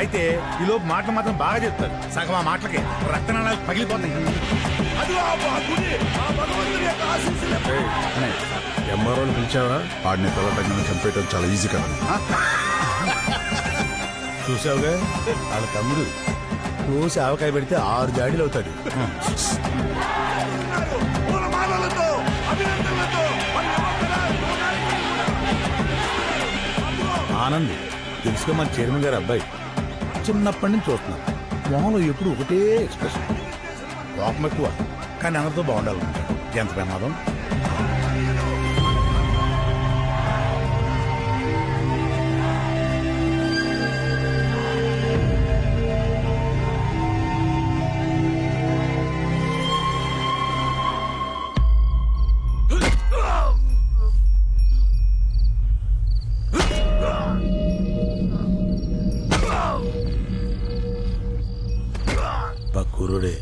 అయితే ఈ లోపు మాటలు మాత్రం బాగా చెప్తారు. సగం ఆ మాటలకి రక్తనాళాలు పగిలిపోతాయి. ఎంఆర్ఓని పిలిచావా? ఆడిని పిల్లటంగానే చంపేయటం చాలా ఈజీ కదా. చూసావుగా వాళ్ళ తమ్ముడు కోసి ఆవకాయ పెడితే 6 జాడీలు అవుతాడు. ఆనంద్ తెలుసుగా మన చైర్మన్ గారు అబ్బాయి. చిన్నప్పటి నుంచి చూస్తున్నాను. మొహంలో ఎప్పుడు ఒకటే ఎక్స్ప్రెషన్. కోపం ఎక్కువ కానీ అందరితో బాగుండాలన్నమాట. ఎంత ప్రమాదం. పక్కూరుడే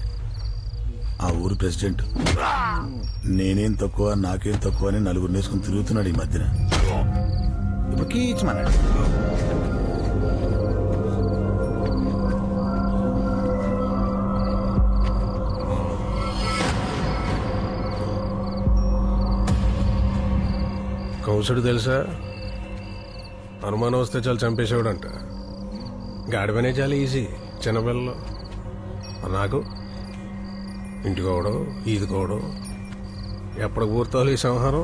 ఆ ఊరు ప్రెసిడెంట్. నేనేం తక్కువ నాకేం తక్కువ అని నలుగురు నేసుకుని తిరుగుతున్నాడు ఈ మధ్యన. ఇప్పుడు కీచమన్నాడు. కౌసుడు తెలుసా? అనుమానం వస్తే చాలా చంపేసేవాడంట. గాడిపనే చాలా ఈజీ చిన్నపిల్లలు. నాకు ఇంటికోవడం ఈదుకోవడం ఎప్పటికి పూర్తాలు ఈ సంహారం.